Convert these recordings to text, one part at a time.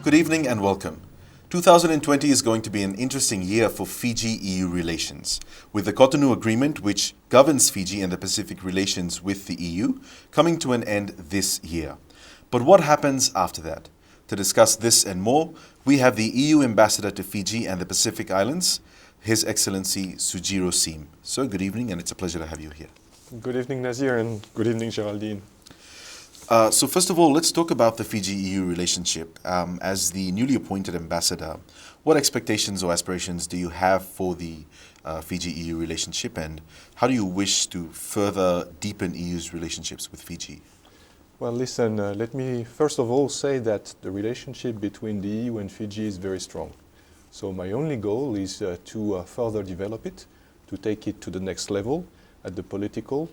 Good evening and welcome. 2020 is going to be an interesting year for Fiji-EU relations, with the Cotonou Agreement, which governs Fiji and the Pacific relations with the EU, coming to an end this year. But what happens after that? To discuss this and more, we have the EU Ambassador to Fiji and the Pacific Islands, His Excellency Sujiro Seam. So good evening, and it's a pleasure to have you here. Good evening, Nazir, and good evening, Geraldine. So first of all, let's talk about the Fiji-EU relationship. As the newly appointed ambassador, what expectations or aspirations do you have for the Fiji-EU relationship, and how do you wish to further deepen EU's relationships with Fiji? Well, listen, let me first of all say that the relationship between the EU and Fiji is very strong. So my only goal is to further develop it, to take it to the next level at the political,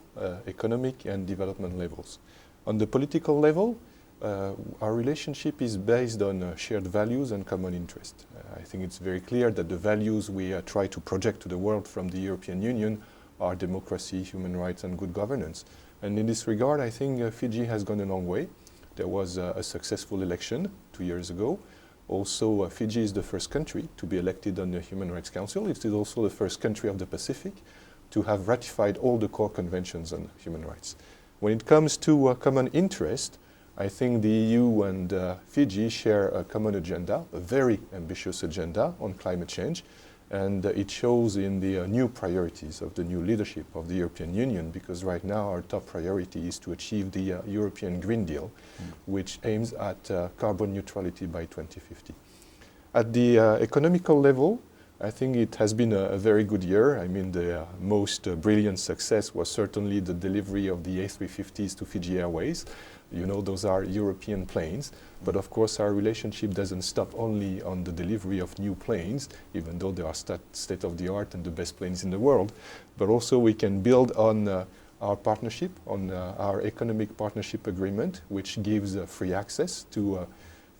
economic and development levels. On the political level, our relationship is based on shared values and common interest. I think it's very clear that the values we try to project to the world from the European Union are democracy, human rights and good governance. And in this regard, I think Fiji has gone a long way. There was a successful election 2 years ago. Also, Fiji is the first country to be elected on the Human Rights Council. It is also the first country of the Pacific to have ratified all the core conventions on human rights. When it comes to common interest, I think the EU and Fiji share a common agenda, a very ambitious agenda on climate change, and it shows in the new priorities of the new leadership of the European Union, because right now our top priority is to achieve the European Green Deal, which aims at carbon neutrality by 2050. At the economical level, I think it has been a very good year. I mean, the most brilliant success was certainly the delivery of the A350s to Fiji Airways. You know, those are European planes. But of course, our relationship doesn't stop only on the delivery of new planes, even though they are state-of-the-art and the best planes in the world. But also we can build on our partnership, on our economic partnership agreement, which gives free access to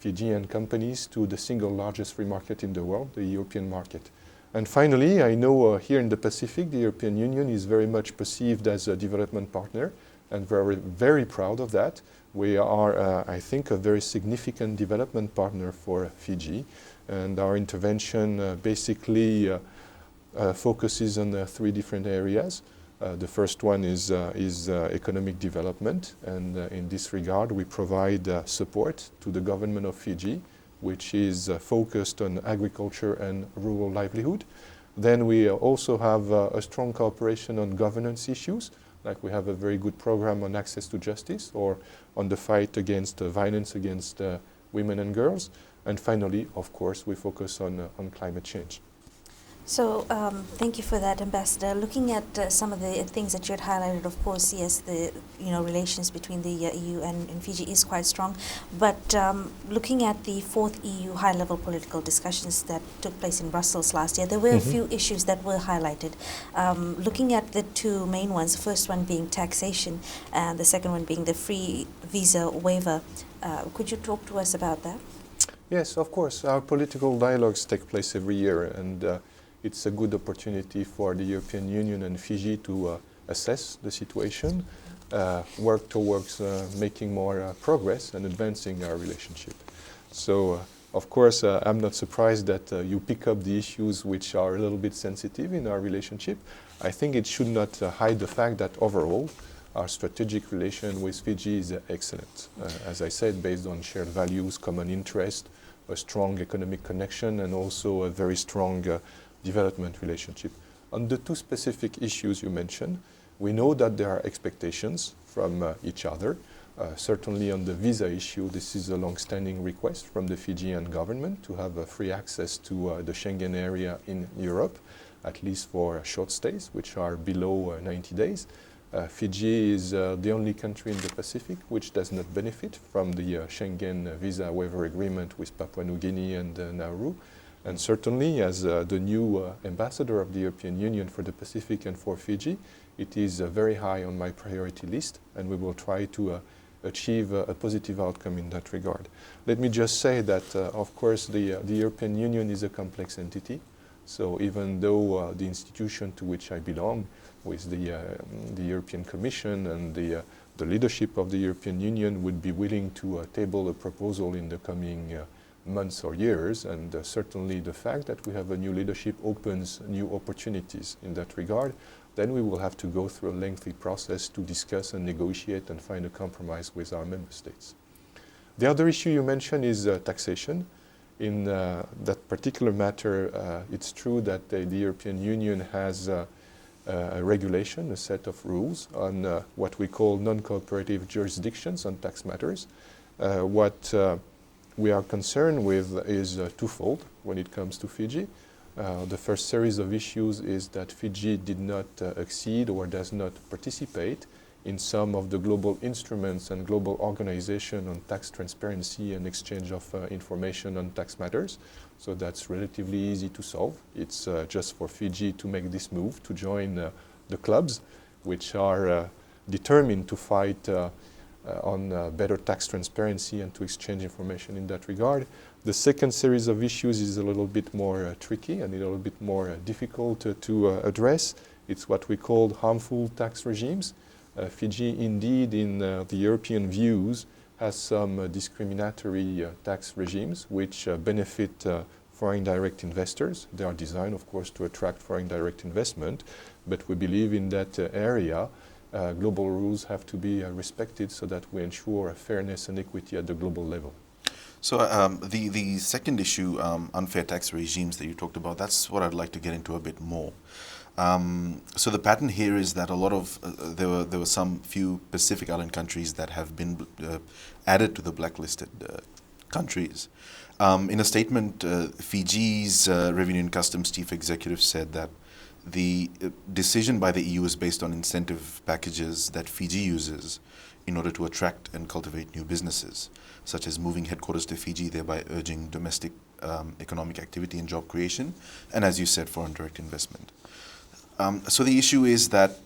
Fijian companies to the single largest free market in the world, the European market. And finally, I know here in the Pacific, the European Union is very much perceived as a development partner, and we're very proud of that. We are, I think, a very significant development partner for Fiji, and our intervention basically focuses on 3 different areas. The first one is economic development, and in this regard we provide support to the government of Fiji, which is focused on agriculture and rural livelihood. Then we also have a strong cooperation on governance issues, like we have a very good program on access to justice or on the fight against violence against women and girls. And finally, of course, we focus on climate change. So thank you for that, Ambassador. Looking at some of the things that you had highlighted, of course, yes, the relations between the EU and Fiji is quite strong. But looking at the 4th EU high-level political discussions that took place in Brussels last year, there were a few issues that were highlighted. Looking at the 2 main ones, the first one being taxation and the second one being the free visa waiver. Could you talk to us about that? Yes, of course. Our political dialogues take place every year, and it's a good opportunity for the European Union and Fiji to assess the situation, work towards making more progress and advancing our relationship. So, of course, I'm not surprised that you pick up the issues which are a little bit sensitive in our relationship. I think it should not hide the fact that overall, our strategic relation with Fiji is excellent. As I said, based on shared values, common interest, a strong economic connection, and also a very strong development relationship. On the 2 specific issues you mentioned, we know that there are expectations from each other. Certainly on the visa issue, this is a long-standing request from the Fijian government to have free access to the Schengen area in Europe, at least for short stays, which are below 90 days. Fiji is the only country in the Pacific which does not benefit from the Schengen visa waiver agreement with Papua New Guinea and Nauru. And certainly, as the new ambassador of the European Union for the Pacific and for Fiji, it is very high on my priority list, and we will try to achieve a positive outcome in that regard. Let me just say that, of course, the European Union is a complex entity. So even though the institution to which I belong, with the European Commission and the leadership of the European Union would be willing to table a proposal in the coming months or years, and certainly the fact that we have a new leadership opens new opportunities in that regard. Then we will have to go through a lengthy process to discuss and negotiate and find a compromise with our member states. The other issue you mentioned is taxation. In that particular matter, it's true that the European Union has a regulation, a set of rules on what we call non-cooperative jurisdictions on tax matters. What we are concerned with is twofold when it comes to Fiji. The first series of issues is that Fiji did not accede or does not participate in some of the global instruments and global organization on tax transparency and exchange of information on tax matters. So that's relatively easy to solve. It's just for Fiji to make this move, to join the clubs, which are determined to fight on better tax transparency and to exchange information in that regard. The second series of issues is a little bit more tricky and a little bit more difficult to address. It's what we call harmful tax regimes. Fiji, indeed, in the European views, has some discriminatory tax regimes which benefit foreign direct investors. They are designed, of course, to attract foreign direct investment, but we believe in that area global rules have to be respected so that we ensure fairness and equity at the global level. So the second issue, unfair tax regimes that you talked about, that's what I'd like to get into a bit more. So the pattern here is that a lot of there were some few Pacific Island countries that have been added to the blacklisted countries. In a statement, Fiji's Revenue and Customs Chief Executive said that the decision by the EU is based on incentive packages that Fiji uses in order to attract and cultivate new businesses, such as moving headquarters to Fiji, thereby urging domestic economic activity and job creation, and as you said, foreign direct investment. So the issue is that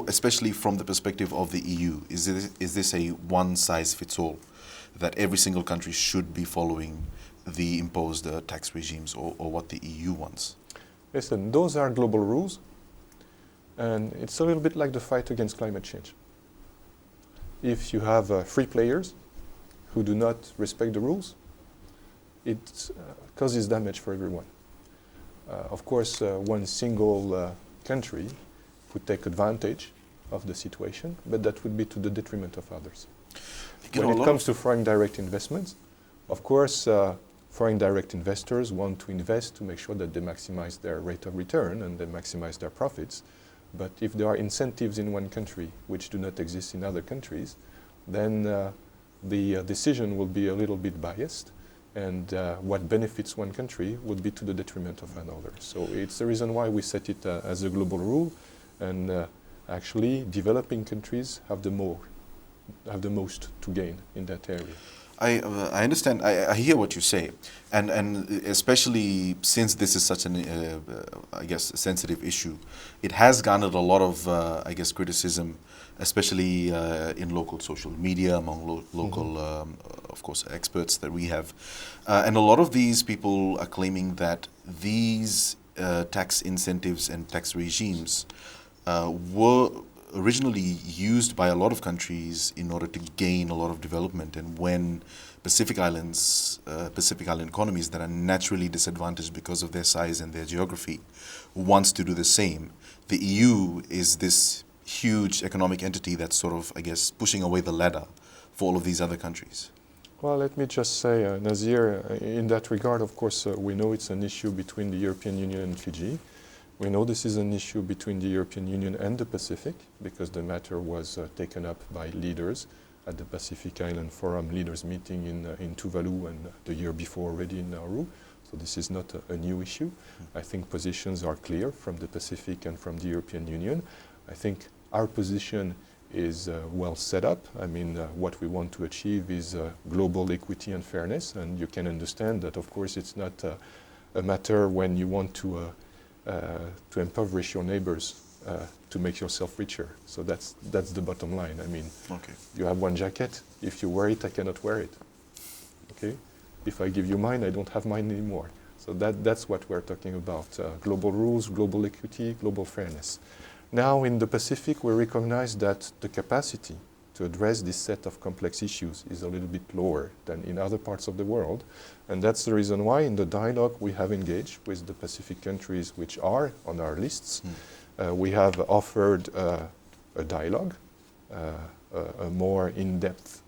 especially from the perspective of the EU, is this a one-size-fits-all, that every single country should be following the imposed tax regimes or what the EU wants? Listen, those are global rules, and it's a little bit like the fight against climate change. If you have free players who do not respect the rules, it causes damage for everyone. Of course, one single country could take advantage of the situation, but that would be to the detriment of others. When it comes to foreign direct investments, of course, foreign direct investors want to invest to make sure that they maximize their rate of return and they maximize their profits. But if there are incentives in one country which do not exist in other countries, then the decision will be a little bit biased, and what benefits one country would be to the detriment of another. So it's the reason why we set it as a global rule, and actually developing countries have the most to gain in that area. I understand. I hear what you say, and especially since this is such an I guess sensitive issue, it has garnered a lot of I guess criticism, especially in local social media among local of course experts that we have, and a lot of these people are claiming that these tax incentives and tax regimes were originally used by a lot of countries in order to gain a lot of development, and when Pacific Island economies that are naturally disadvantaged because of their size and their geography wants to do the same, the EU is this huge economic entity that's sort of, I guess, pushing away the ladder for all of these other countries. Well, let me just say, Nazir, in that regard, of course, we know it's an issue between the European Union and Fiji. We know this is an issue between the European Union and the Pacific, because the matter was taken up by leaders at the Pacific Island Forum leaders meeting in Tuvalu and the year before already in Nauru. So this is not a new issue. I think positions are clear from the Pacific and from the European Union. I think our position is well set up. I mean, what we want to achieve is global equity and fairness, and you can understand that, of course, it's not a matter when you want to impoverish your neighbors to make yourself richer. So that's the bottom line. I mean, okay. You have one jacket. If you wear it, I cannot wear it. Okay? If I give you mine, I don't have mine anymore. So that's what we're talking about. Global rules, global equity, global fairness. Now in the Pacific, we recognize that the capacity to address this set of complex issues is a little bit lower than in other parts of the world. And that's the reason why in the dialogue we have engaged with the Pacific countries which are on our lists. We have offered a dialogue, a more in-depth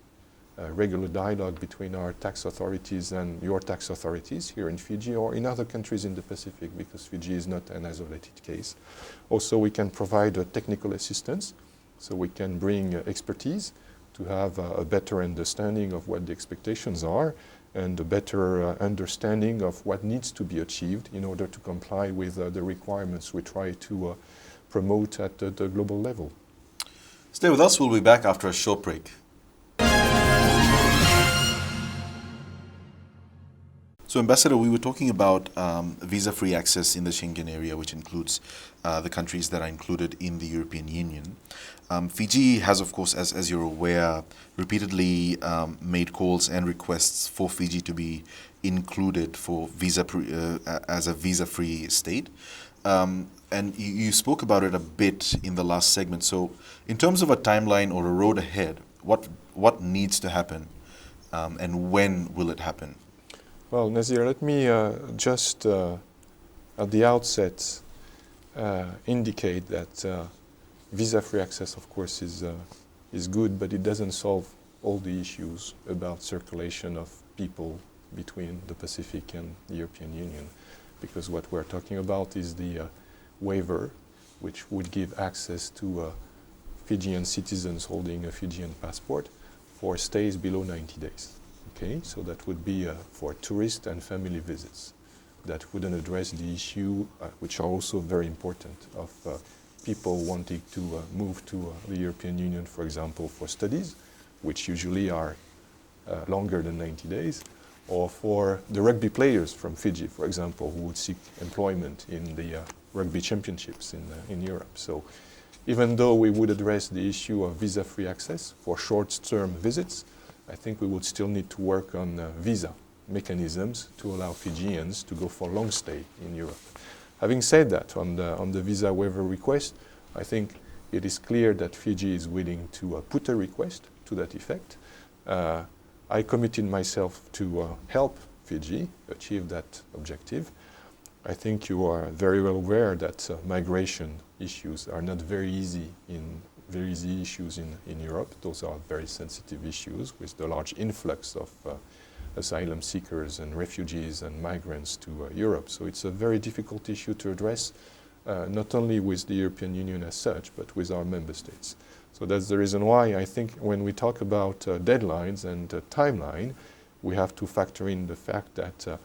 regular dialogue between our tax authorities and your tax authorities here in Fiji or in other countries in the Pacific, because Fiji is not an isolated case. Also, we can provide technical assistance, so we can bring expertise to have a better understanding of what the expectations are and a better understanding of what needs to be achieved in order to comply with the requirements we try to promote at the global level. Stay with us. We'll be back after a short break. So, Ambassador, we were talking about visa-free access in the Schengen area, which includes the countries that are included in the European Union. Fiji has, of course, as you're aware, repeatedly made calls and requests for Fiji to be included for as a visa-free state. And you spoke about it a bit in the last segment. So, in terms of a timeline or a road ahead, what needs to happen, and when will it happen? Well, Nazir, let me just at the outset indicate that visa-free access, of course, is good, but it doesn't solve all the issues about circulation of people between the Pacific and the European Union, because what we're talking about is the waiver, which would give access to Fijian citizens holding a Fijian passport for stays below 90 days. Okay, so that would be for tourist and family visits. That wouldn't address the issue, which are also very important, of people wanting to move to the European Union, for example, for studies, which usually are longer than 90 days, or for the rugby players from Fiji, for example, who would seek employment in the rugby championships in Europe. So even though we would address the issue of visa-free access for short-term visits, I think we would still need to work on visa mechanisms to allow Fijians to go for long stay in Europe. Having said that, on the visa waiver request, I think it is clear that Fiji is willing to put a request to that effect. I committed myself to help Fiji achieve that objective. I think you are very well aware that migration issues are not very easy issues in Europe. Those are very sensitive issues with the large influx of asylum seekers and refugees and migrants to Europe. So it's a very difficult issue to address, not only with the European Union as such, but with our member states. So that's the reason why I think when we talk about deadlines and timeline, we have to factor in the fact that,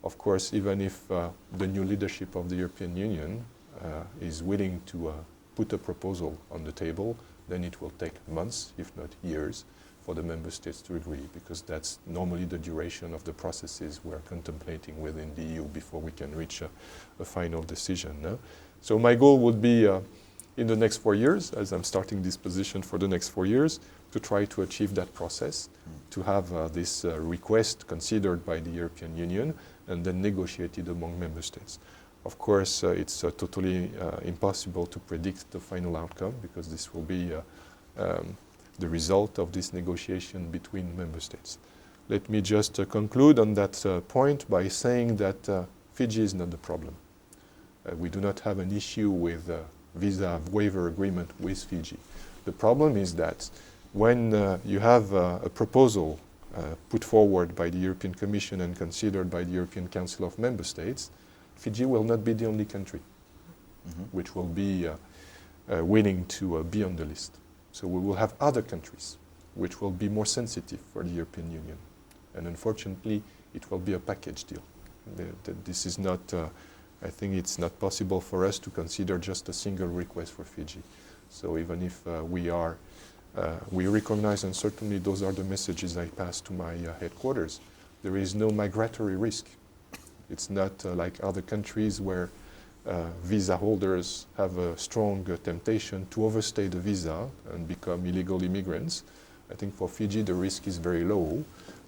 of course, even if the new leadership of the European Union is willing to put a proposal on the table, then it will take months, if not years, for the member states to agree, because that's normally the duration of the processes we're contemplating within the EU before we can reach a final decision. No? So my goal would be in the next 4 years, as I'm starting this position for the next 4 years, to try to achieve that process, to have this request considered by the European Union and then negotiated among member states. Of course, it's totally impossible to predict the final outcome, because this will be the result of this negotiation between member states. Let me just conclude on that point by saying that Fiji is not the problem. We do not have an issue with visa waiver agreement with Fiji. The problem is that when you have a proposal put forward by the European Commission and considered by the European Council of Member States, Fiji will not be the only country which will be willing to be on the list. So we will have other countries which will be more sensitive for the European Union. And unfortunately, it will be a package deal. This is not, I think it's not possible for us to consider just a single request for Fiji. So even if we recognize, and certainly those are the messages I pass to my headquarters, there is no migratory risk. It's not like other countries where visa holders have a strong temptation to overstay the visa and become illegal immigrants. I think for Fiji the risk is very low.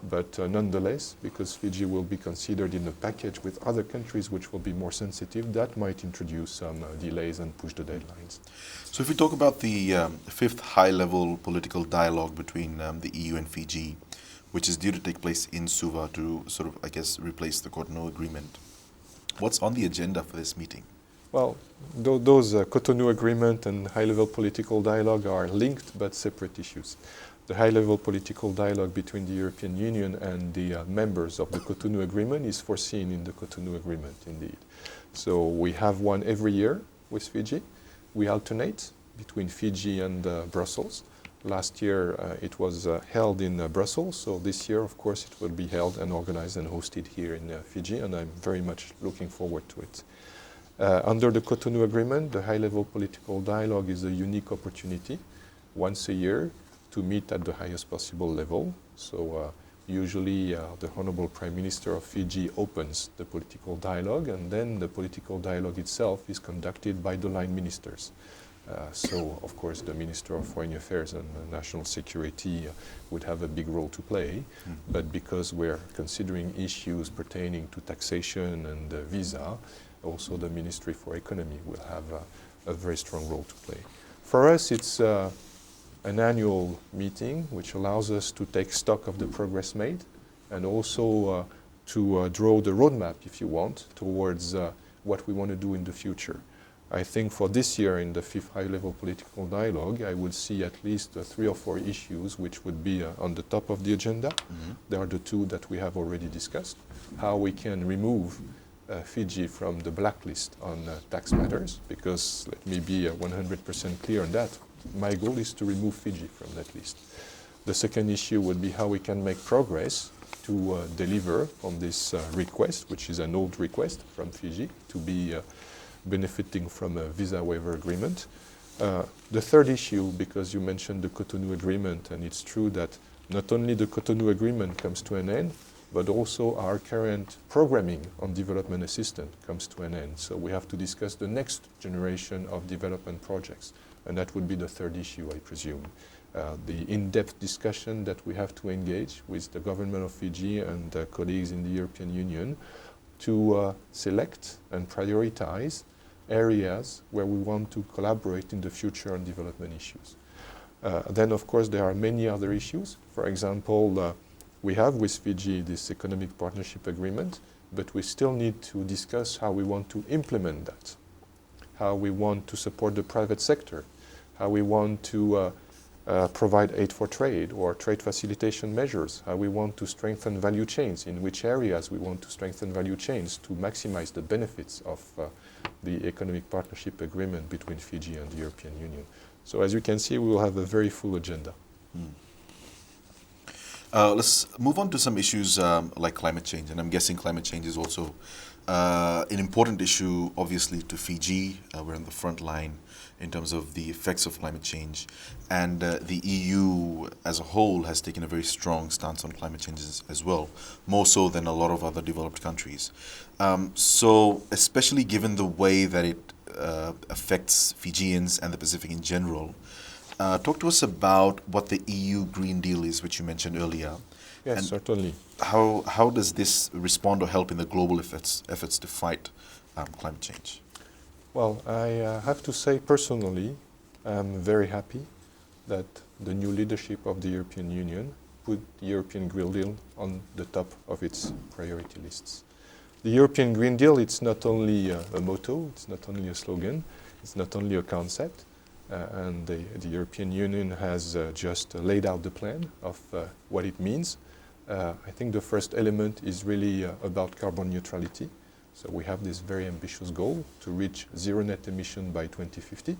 but nonetheless, because Fiji will be considered in a package with other countries which will be more sensitive, that might introduce some delays and push the deadlines. So if we talk about the fifth high-level political dialogue between the EU and Fiji, which is due to take place in Suva to sort of, I guess, replace the Cotonou Agreement, what's on the agenda for this meeting? Well, those Cotonou Agreement and high-level political dialogue are linked but separate issues. The high-level political dialogue between the European Union and the members of the Cotonou Agreement is foreseen in the Cotonou Agreement, indeed. So we have one every year with Fiji. We alternate between Fiji and Brussels. Last year it was held in Brussels, so this year, of course, it will be held and organized and hosted here in Fiji, and I'm very much looking forward to it. Under the Cotonou Agreement, the high-level political dialogue is a unique opportunity once a year to meet at the highest possible level. So usually the Honorable Prime Minister of Fiji opens the political dialogue, and then the political dialogue itself is conducted by the line ministers. So, of course, the Minister of Foreign Affairs and National Security would have a big role to play. But because we're considering issues pertaining to taxation and visa, also the Ministry for Economy will have a very strong role to play. For us, it's an annual meeting which allows us to take stock of the progress made and also to draw the roadmap, if you want, towards what we want to do in the future. I think for this year in the fifth high-level political dialogue, I would see at least 3 or 4 issues which would be on the top of the agenda. There are the 2 that we have already discussed, how we can remove Fiji from the blacklist on tax matters, because let me be 100% clear on that. My goal is to remove Fiji from that list. The second issue would be how we can make progress to deliver on this request, which is an old request from Fiji, to be benefiting from a visa waiver agreement. The third issue, because you mentioned the Cotonou Agreement, and it's true that not only the Cotonou Agreement comes to an end, but also our current programming on development assistance comes to an end. So we have to discuss the next generation of development projects. And that would be the third issue, I presume. The in-depth discussion that we have to engage with the government of Fiji and colleagues in the European Union to select and prioritize areas where we want to collaborate in the future on development issues. Then, of course, there are many other issues. For example, we have with Fiji this economic partnership agreement, but we still need to discuss how we want to implement that, how we want to support the private sector, how we want to provide aid for trade or trade facilitation measures, how we want to strengthen value chains, in which areas we want to strengthen value chains to maximize the benefits of the economic partnership agreement between Fiji and the European Union. So as you can see, we will have a very full agenda. Let's move on to some issues like climate change, and I'm guessing climate change is also an important issue, obviously, to Fiji. We're on the front line in terms of the effects of climate change, and the EU as a whole has taken a very strong stance on climate change as well, more so than a lot of other developed countries. So especially given the way that it affects Fijians and the Pacific in general, talk to us about what the EU Green Deal is, which you mentioned earlier. Yes, and certainly. How does this respond or help in the global efforts to fight climate change? Well, I have to say personally, I'm very happy that the new leadership of the European Union put the European Green Deal on the top of its priority lists. The European Green Deal, it's not only a motto, it's not only a slogan, it's not only a concept, and the European Union has just laid out the plan of what it means. I think the first element is really about carbon neutrality. So we have this very ambitious goal to reach zero net emission by 2050.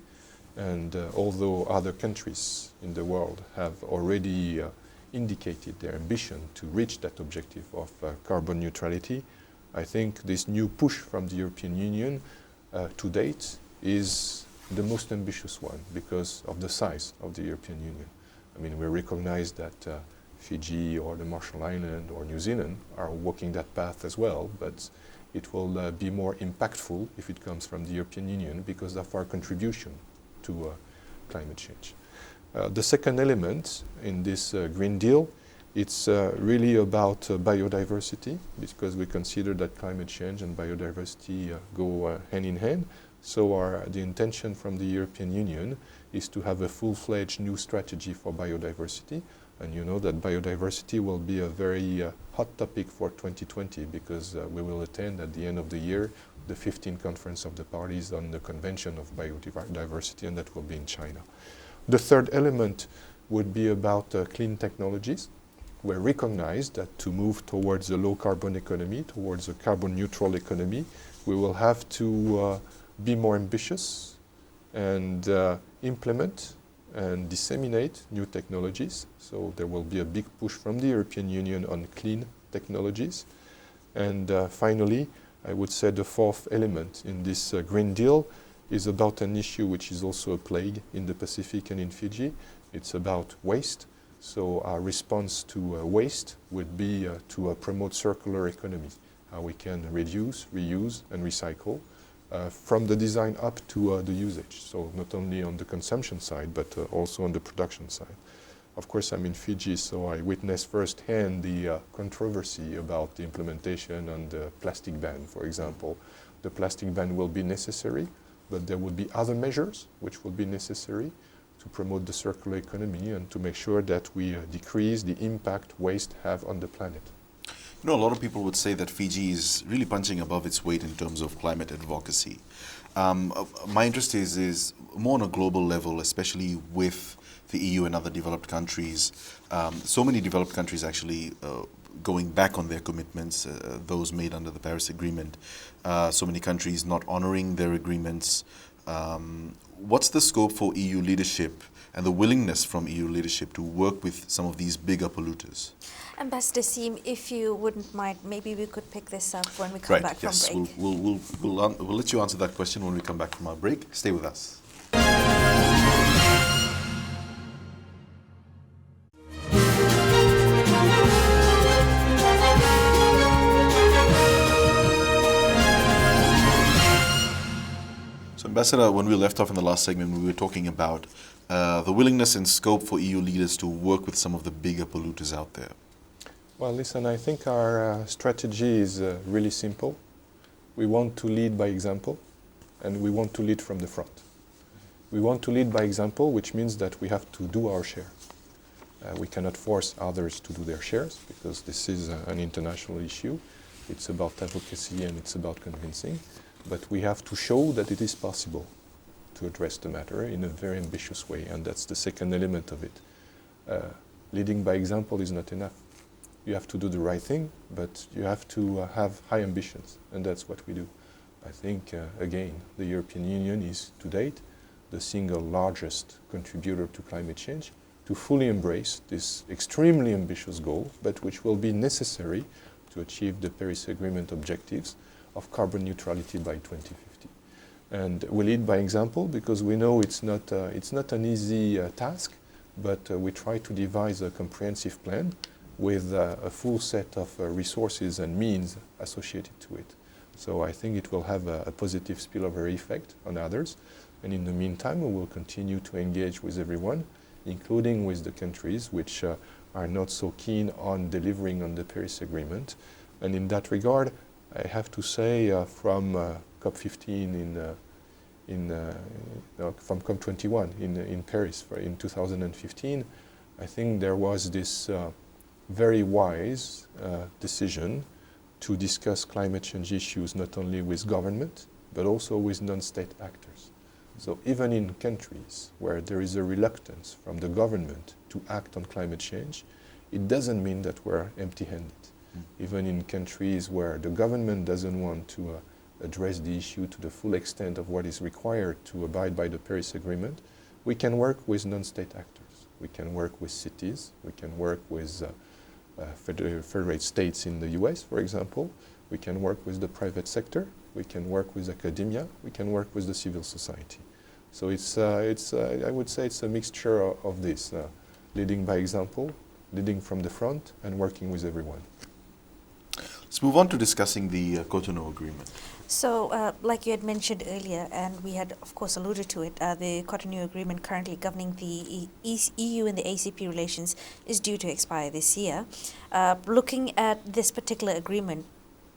And although other countries in the world have already indicated their ambition to reach that objective of carbon neutrality, I think this new push from the European Union to date is the most ambitious one because of the size of the European Union. I mean, we recognize that Fiji or the Marshall Islands or New Zealand are walking that path as well, but it will be more impactful if it comes from the European Union because of our contribution to climate change. The second element in this Green Deal It's really about biodiversity, because we consider that climate change and biodiversity go hand in hand. So the intention from the European Union is to have a full-fledged new strategy for biodiversity. And you know that biodiversity will be a very hot topic for 2020, because we will attend at the end of the year the 15th Conference of the Parties on the Convention of Biodiversity, and that will be in China. The third element would be about clean technologies. We recognize that to move towards a low-carbon economy, towards a carbon-neutral economy, we will have to be more ambitious and implement and disseminate new technologies. So there will be a big push from the European Union on clean technologies. And finally, I would say the fourth element in this Green Deal is about an issue which is also a plague in the Pacific and in Fiji. It's about waste. So our response to waste would be to promote circular economy, how we can reduce, reuse, and recycle from the design up to the usage. So not only on the consumption side, but also on the production side. Of course, I'm in Fiji, so I witnessed firsthand the controversy about the implementation on the plastic ban, for example. The plastic ban will be necessary, but there will be other measures which will be necessary to promote the circular economy and to make sure that we decrease the impact waste have on the planet. You know, a lot of people would say that Fiji is really punching above its weight in terms of climate advocacy. My interest is more on a global level, especially with the EU and other developed countries. So many developed countries actually going back on their commitments, those made under the Paris Agreement. So many countries not honoring their agreements. What's the scope for EU leadership and the willingness from EU leadership to work with some of these bigger polluters? Ambassador Seam, if you wouldn't mind, maybe we could pick this up when we come back from break. We'll let you answer that question when we come back from our break. Stay with us. So, Ambassador, when we left off in the last segment, we were talking about the willingness and scope for EU leaders to work with some of the bigger polluters out there. Well, listen, I think our strategy is really simple. We want to lead by example, and we want to lead from the front. We want to lead by example, which means that we have to do our share. We cannot force others to do their shares, because this is an international issue. It's about advocacy and it's about convincing. But we have to show that it is possible to address the matter in a very ambitious way, and that's the second element of it. Leading by example is not enough. You have to do the right thing, but you have to have high ambitions, and that's what we do. I think, again, the European Union is, to date, the single largest contributor to climate change, to fully embrace this extremely ambitious goal, but which will be necessary to achieve the Paris Agreement objectives of carbon neutrality by 2050. And we lead by example because we know it's not an easy task, but we try to devise a comprehensive plan with a full set of resources and means associated to it. So I think it will have a positive spillover effect on others. And in the meantime, we will continue to engage with everyone, including with the countries which are not so keen on delivering on the Paris Agreement. And in that regard, I have to say from COP15 from COP21 in Paris in 2015, I think there was this very wise decision to discuss climate change issues not only with government, but also with non-state actors. So even in countries where there is a reluctance from the government to act on climate change, it doesn't mean that we're empty-handed. Even in countries where the government doesn't want to address the issue to the full extent of what is required to abide by the Paris Agreement, we can work with non-state actors. We can work with cities. We can work with federate states in the US, for example. We can work with the private sector. We can work with academia. We can work with the civil society. So I would say it's a mixture of this, leading by example, leading from the front, and working with everyone. Let's Let's move on to discussing the Cotonou Agreement. So, like you had mentioned earlier, and we had, of course, alluded to it, the Cotonou Agreement currently governing the EU and the ACP relations is due to expire this year. Looking at this particular agreement,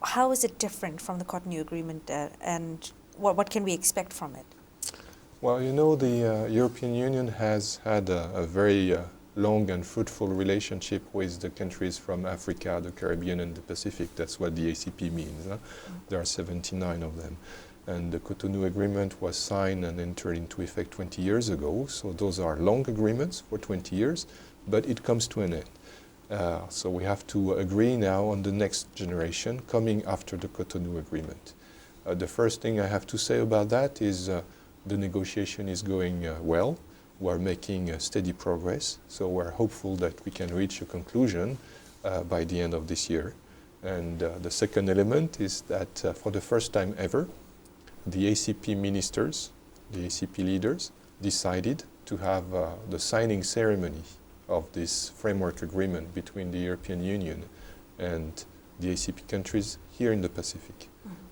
how is it different from the Cotonou Agreement, and what can we expect from it? Well, you know, the European Union has had a very long and fruitful relationship with the countries from Africa, the Caribbean, and the Pacific. That's what the ACP means. Huh? There are 79 of them. And the Cotonou Agreement was signed and entered into effect 20 years ago. So those are long agreements for 20 years, but it comes to an end. So we have to agree now on the next generation coming after the Cotonou Agreement. The first thing I have to say about that is the negotiation is going well. We're making steady progress, so we're hopeful that we can reach a conclusion by the end of this year. And the second element is that for the first time ever, the ACP ministers, the ACP leaders, decided to have the signing ceremony of this framework agreement between the European Union and the ACP countries here in the Pacific.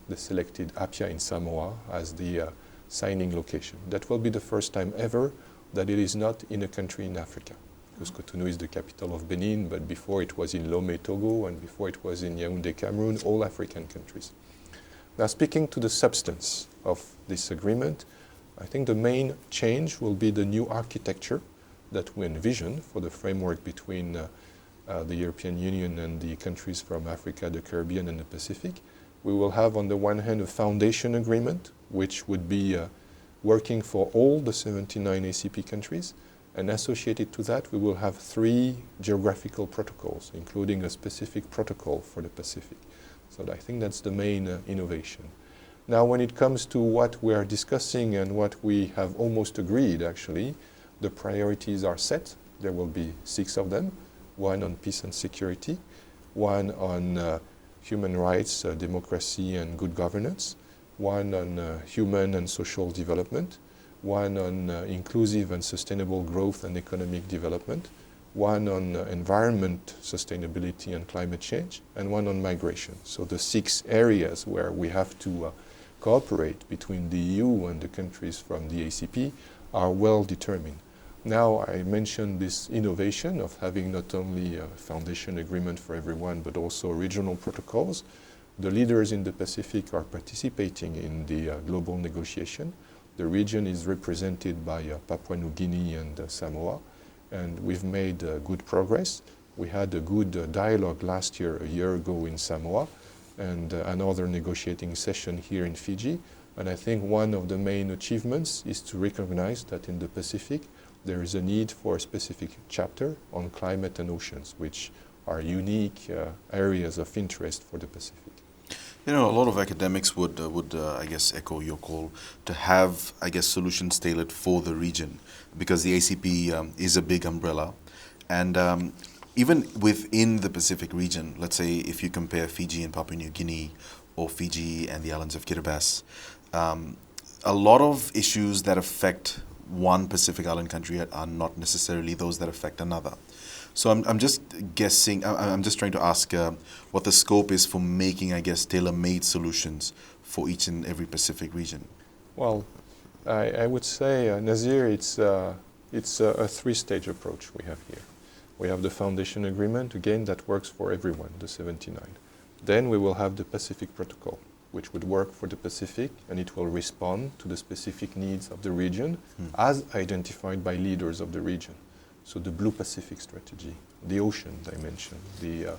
They selected Apia in Samoa as the signing location. That will be the first time ever that it is not in a country in Africa, because Cotonou is the capital of Benin, but before it was in Lomé, Togo, and before it was in Yaoundé, Cameroon, all African countries. Now, speaking to the substance of this agreement, I think the main change will be the new architecture that we envision for the framework between the European Union and the countries from Africa, the Caribbean, and the Pacific. We will have, on the one hand, a foundation agreement, which would be working for all the 79 ACP countries, and associated to that we will have 3 geographical protocols, including a specific protocol for the Pacific. So I think that's the main innovation. Now, when it comes to what we are discussing and what we have almost agreed, actually, the priorities are set. There will be 6 of them, 1 on peace and security, 1 on human rights, democracy and good governance, 1 on human and social development, 1 on inclusive and sustainable growth and economic development, 1 on environment sustainability and climate change, and 1 on migration. So the 6 areas where we have to cooperate between the EU and the countries from the ACP are well determined. Now, I mentioned this innovation of having not only a foundation agreement for everyone, but also regional protocols. The leaders in the Pacific are participating in the global negotiation. The region is represented by Papua New Guinea and Samoa, and we've made good progress. We had a good dialogue last year, a year ago in Samoa, and another negotiating session here in Fiji. And I think one of the main achievements is to recognize that in the Pacific there is a need for a specific chapter on climate and oceans, which are unique areas of interest for the Pacific. You know, a lot of academics would I guess, echo your call to have, I guess, solutions tailored for the region, because the ACP is a big umbrella. And even within the Pacific region, let's say if you compare Fiji and Papua New Guinea, or Fiji and the islands of Kiribati, a lot of issues that affect one Pacific island country are not necessarily those that affect another. So I'm just guessing, I'm just trying to ask what the scope is for making, I guess, tailor-made solutions for each and every Pacific region. Well, I would say, Nazir, it's a 3-stage approach we have here. We have the foundation agreement, again, that works for everyone, the 79. Then we will have the Pacific Protocol, which would work for the Pacific, and it will respond to the specific needs of the region as identified by leaders of the region. So the Blue Pacific strategy, the ocean dimension, the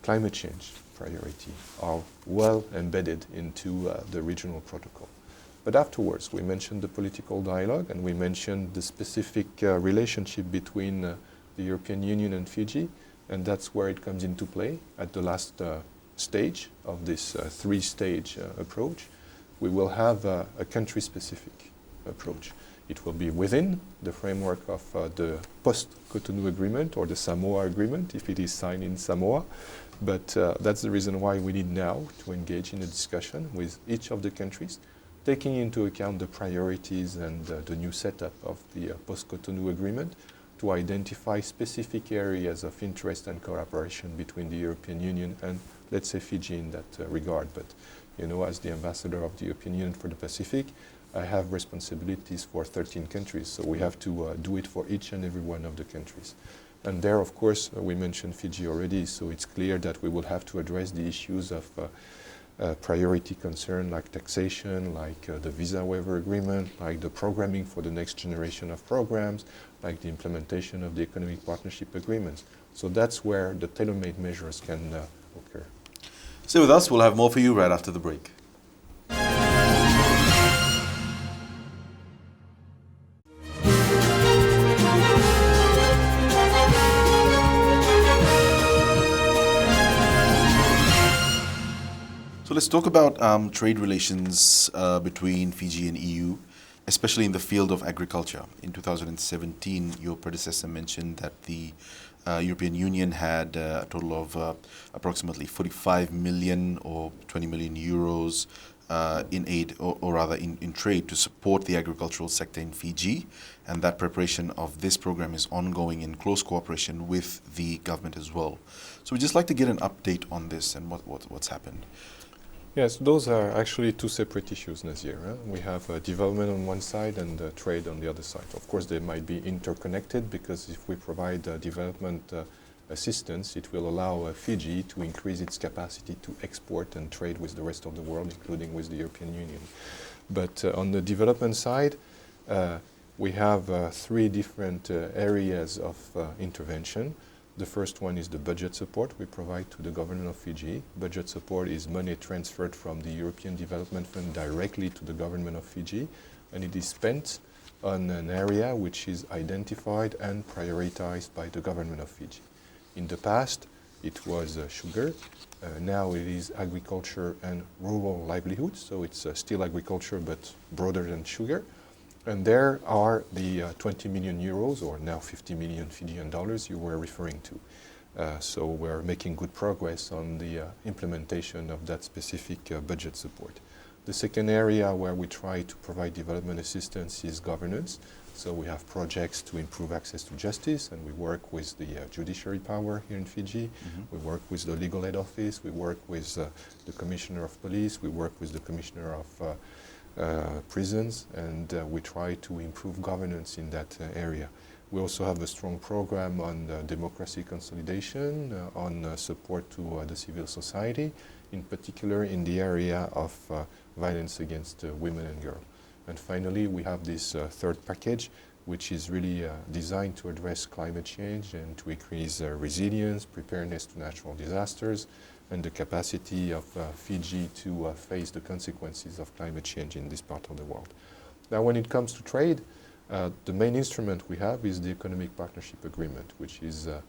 climate change priority are well embedded into the regional protocol. But afterwards, we mentioned the political dialogue, and we mentioned the specific relationship between the European Union and Fiji, and that's where it comes into play at the last stage of this 3-stage approach. We will have a country-specific approach. It will be within the framework of the Post-Cotonou agreement or the Samoa agreement, if it is signed in Samoa. But that's the reason why we need now to engage in a discussion with each of the countries, taking into account the priorities and the new setup of the Post-Cotonou agreement, to identify specific areas of interest and cooperation between the European Union and let's say, Fiji in that regard. But, you know, as the ambassador of the European Union for the Pacific, I have responsibilities for 13 countries, so we have to do it for each and every one of the countries. And there, of course, we mentioned Fiji already, so it's clear that we will have to address the issues of priority concern like taxation, like the visa waiver agreement, like the programming for the next generation of programs, like the implementation of the economic partnership agreements. So that's where the tailor-made measures can occur. Stay with us, we'll have more for you right after the break. So let's talk about trade relations between Fiji and EU, especially in the field of agriculture. In 2017, your predecessor mentioned that the European Union had a total of approximately 45 million or 20 million euros in aid, or rather in trade, to support the agricultural sector in Fiji, and that preparation of this program is ongoing in close cooperation with the government as well. So we'd just like to get an update on this and what's happened. Yes, those are actually two separate issues, Nazir. We have development on one side and trade on the other side. Of course, they might be interconnected, because if we provide development assistance, it will allow Fiji to increase its capacity to export and trade with the rest of the world, including with the European Union. But on the development side, we have three different areas of intervention. The first one is the budget support we provide to the government of Fiji. Budget support is money transferred from the European Development Fund directly to the government of Fiji, and it is spent on an area which is identified and prioritized by the government of Fiji. In the past, it was sugar. Now it is agriculture and rural livelihoods, so it's still agriculture but broader than sugar. And there are the 20 million euros, or now 50 million Fijian dollars, you were referring to. So we're making good progress on the implementation of that specific budget support. The second area where we try to provide development assistance is governance. So we have projects to improve access to justice, and we work with the judiciary power here in Fiji. Mm-hmm. We work with the legal aid office. We work with the commissioner of police. We work with the commissioner of prisons, and we try to improve governance in that area. We also have a strong program on democracy consolidation, on support to the civil society, in particular in the area of violence against women and girls. And finally, we have this third package, which is really designed to address climate change and to increase resilience, preparedness to natural disasters, and the capacity of Fiji to face the consequences of climate change in this part of the world. Now, when it comes to trade, the main instrument we have is the Economic Partnership Agreement, which is a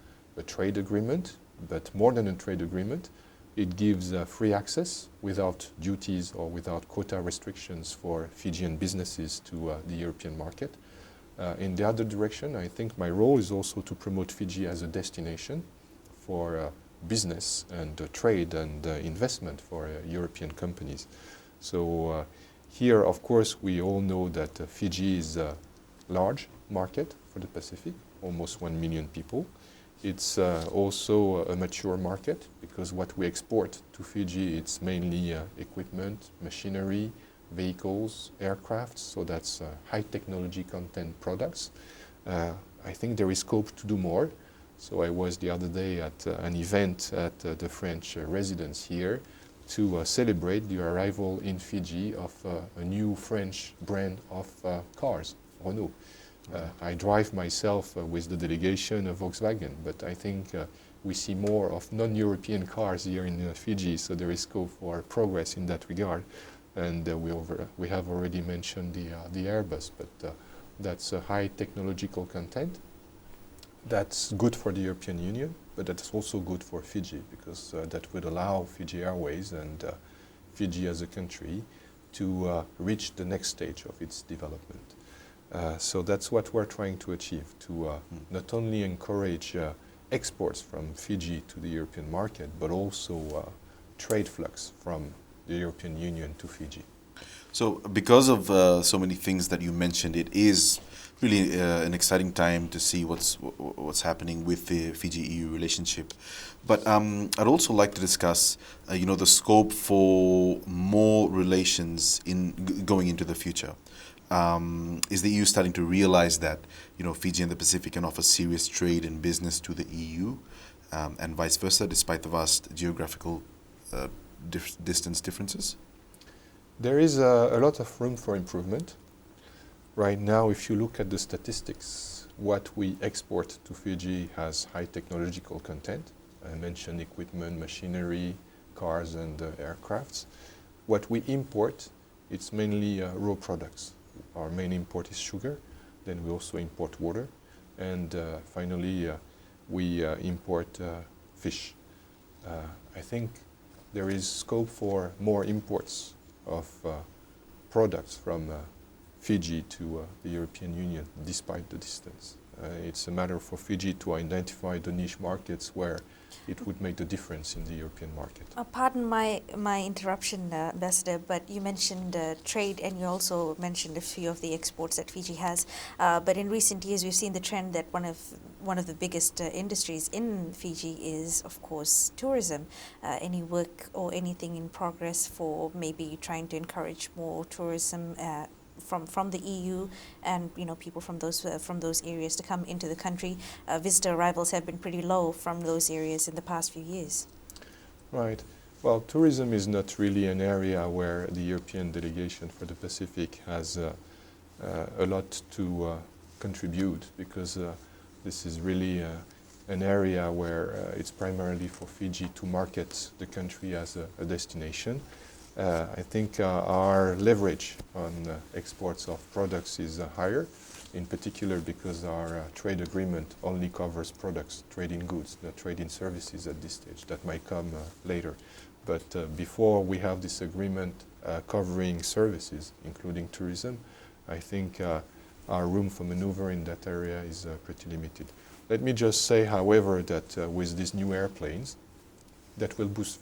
trade agreement, but more than a trade agreement. It gives free access without duties or without quota restrictions for Fijian businesses to the European market. In the other direction, I think my role is also to promote Fiji as a destination for business and trade and investment for European companies. So here, of course, we all know that Fiji is a large market for the Pacific, almost 1 million people. It's also a mature market, because what we export to Fiji, it's mainly equipment, machinery, vehicles, aircrafts, so that's high technology content products. I think there is scope to do more. So I was the other day at an event at the French residence here to celebrate the arrival in Fiji of a new French brand of cars, Renault. I drive myself with the delegation of Volkswagen, but I think we see more of non-European cars here in Fiji, so there is scope for progress in that regard. And we have already mentioned the Airbus, but that's a high technological content. That's good for the European Union, but that's also good for Fiji, because that would allow Fiji Airways and Fiji as a country to reach the next stage of its development. So that's what we're trying to achieve, to not only encourage exports from Fiji to the European market, but also trade flux from the European Union to Fiji. So because of so many things that you mentioned, it is Really an exciting time to see what's happening with the Fiji-EU relationship. But I'd also like to discuss, the scope for more relations going into the future. Is the EU starting to realize that, Fiji and the Pacific can offer serious trade and business to the EU, and vice versa, despite the vast geographical distance differences? There is a lot of room for improvement. Right now, if you look at the statistics, what we export to Fiji has high technological content. I mentioned equipment, machinery, cars and aircrafts. What we import, it's mainly raw products. Our main import is sugar, then we also import water, and finally we import fish. I think there is scope for more imports of products from Fiji to the European Union, despite the distance. It's a matter for Fiji to identify the niche markets where it would make the difference in the European market. Pardon my interruption, Ambassador, but you mentioned trade and you also mentioned a few of the exports that Fiji has. But in recent years, we've seen the trend that one of the biggest industries in Fiji is, of course, tourism. Any work or anything in progress for maybe trying to encourage more tourism from the EU and people from those areas to come into the country. Visitor arrivals have been pretty low from those areas in the past few years. Right. Well, tourism is not really an area where the European delegation for the Pacific has a lot to contribute, because this is really an area where it's primarily for Fiji to market the country as a destination. I think our leverage on exports of products is higher, in particular because our trade agreement only covers products, trade in goods, not trade in services at this stage. That might come later. But before we have this agreement covering services, including tourism, I think our room for maneuver in that area is pretty limited. Let me just say, however, that with these new airplanes, that will boost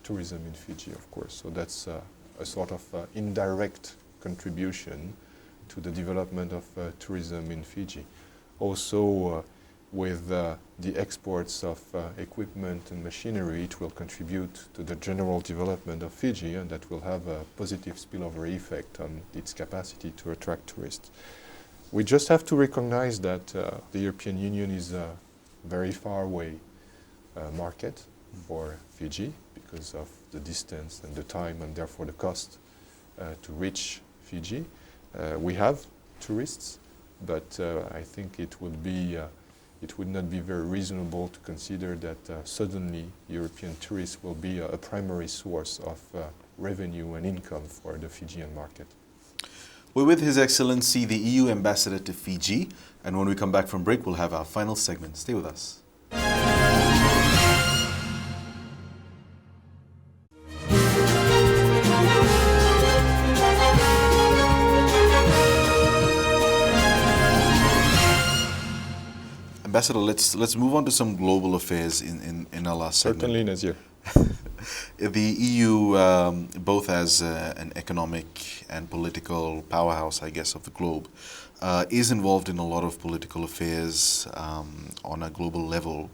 tourism in Fiji, of course. So that's a sort of indirect contribution to the development of tourism in Fiji. Also, with the exports of equipment and machinery, it will contribute to the general development of Fiji, and that will have a positive spillover effect on its capacity to attract tourists. We just have to recognize that the European Union is a very far away market for Fiji because of the distance and the time and therefore the cost to reach Fiji. We have tourists, but I think it would not be very reasonable to consider that suddenly European tourists will be a primary source of revenue and income for the Fijian market. We're with His Excellency, the EU Ambassador to Fiji, and when we come back from break, we'll have our final segment. Stay with us. Ambassador, let's move on to some global affairs in our last segment. Certainly, Nazir. The EU, both as an economic and political powerhouse, I guess, of the globe, is involved in a lot of political affairs on a global level.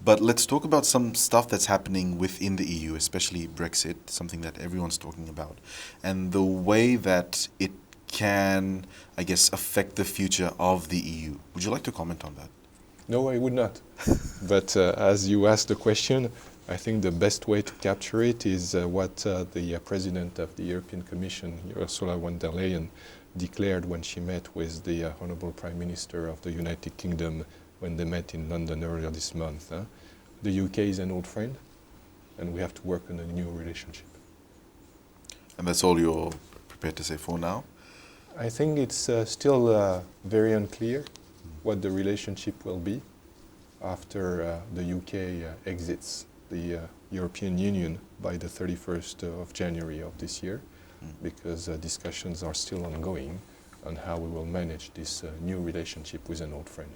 But let's talk about some stuff that's happening within the EU, especially Brexit, something that everyone's talking about, and the way that it can, I guess, affect the future of the EU. Would you like to comment on that? No, I would not. But as you asked the question, I think the best way to capture it is what the President of the European Commission, Ursula von der Leyen, declared when she met with the Honourable Prime Minister of the United Kingdom when they met in London earlier this month. The UK is an old friend, and we have to work on a new relationship. And that's all you're prepared to say for now? I think it's still very unclear what the relationship will be after the UK exits the European Union by the 31st of January of this year, because discussions are still ongoing on how we will manage this new relationship with an old friend.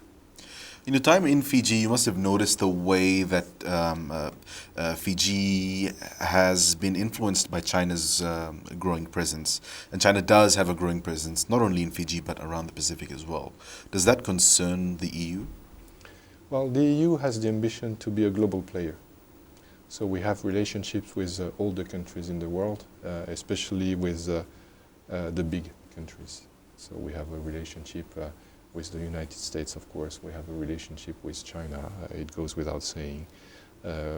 In your time in Fiji, you must have noticed the way that Fiji has been influenced by China's growing presence. And China does have a growing presence, not only in Fiji, but around the Pacific as well. Does that concern the EU? Well, the EU has the ambition to be a global player. So we have relationships with all the countries in the world, especially with the big countries. So we have a relationship with the United States, of course. We have a relationship with China. It goes without saying.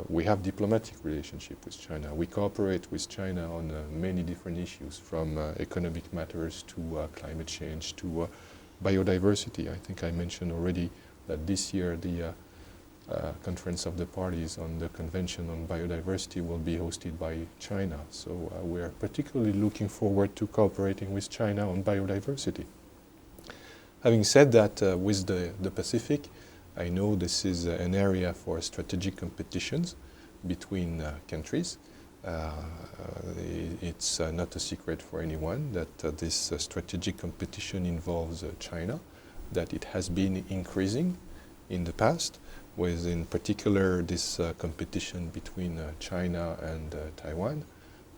We have diplomatic relationship with China. We cooperate with China on many different issues, from economic matters to climate change to biodiversity. I think I mentioned already that this year the Conference of the Parties on the Convention on Biodiversity will be hosted by China. So we are particularly looking forward to cooperating with China on biodiversity. Having said that, with the Pacific, I know this is an area for strategic competitions between countries. It's not a secret for anyone that this strategic competition involves China, that it has been increasing in the past, with in particular this competition between China and Taiwan.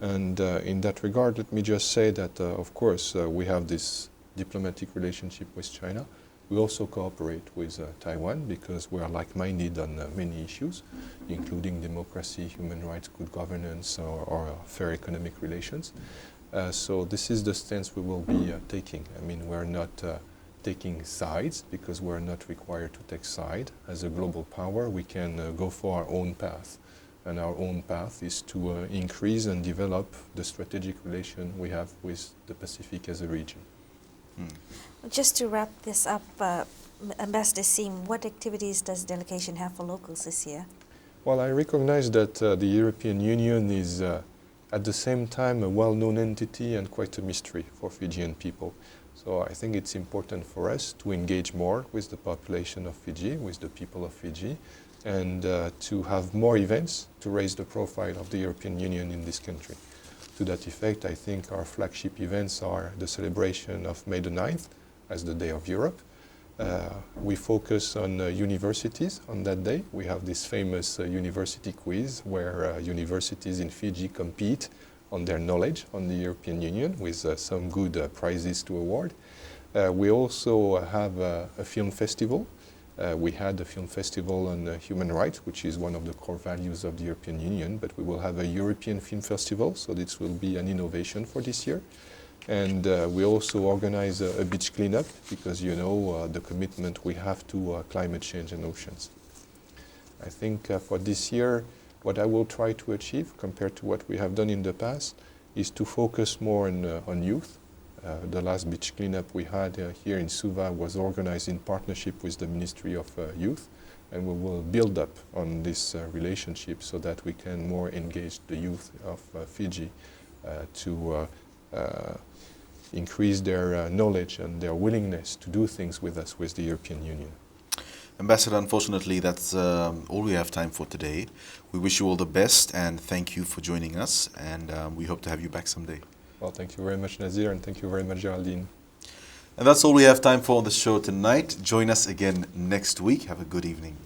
And in that regard, let me just say that, of course, we have this diplomatic relationship with China. We also cooperate with Taiwan because we are like-minded on many issues, including democracy, human rights, good governance, or fair economic relations. So this is the stance we will be taking. I mean, we're not taking sides because we're not required to take side. As a global power, we can go for our own path. And our own path is to increase and develop the strategic relation we have with the Pacific as a region. Just to wrap this up, Ambassador Seam, what activities does the delegation have for locals this year? Well, I recognize that the European Union is at the same time a well-known entity and quite a mystery for Fijian people. So I think it's important for us to engage more with the population of Fiji, with the people of Fiji, and to have more events to raise the profile of the European Union in this country. To that effect, I think our flagship events are the celebration of May the 9th as the Day of Europe. We focus on universities on that day. We have this famous university quiz where universities in Fiji compete on their knowledge on the European Union with some good prizes to award. We also have a film festival. We had a film festival on human rights, which is one of the core values of the European Union, but we will have a European film festival, so this will be an innovation for this year. And we also organize a beach cleanup because you know the commitment we have to climate change and oceans. I think for this year, what I will try to achieve compared to what we have done in the past is to focus more on youth. The last beach cleanup we had here in Suva was organized in partnership with the Ministry of Youth, and we will build up on this relationship so that we can more engage the youth of Fiji to increase their knowledge and their willingness to do things with us, with the European Union. Ambassador, unfortunately, that's all we have time for today. We wish you all the best and thank you for joining us, and we hope to have you back someday. Well, thank you very much, Nazir, and thank you very much, Geraldine. And that's all we have time for on the show tonight. Join us again next week. Have a good evening.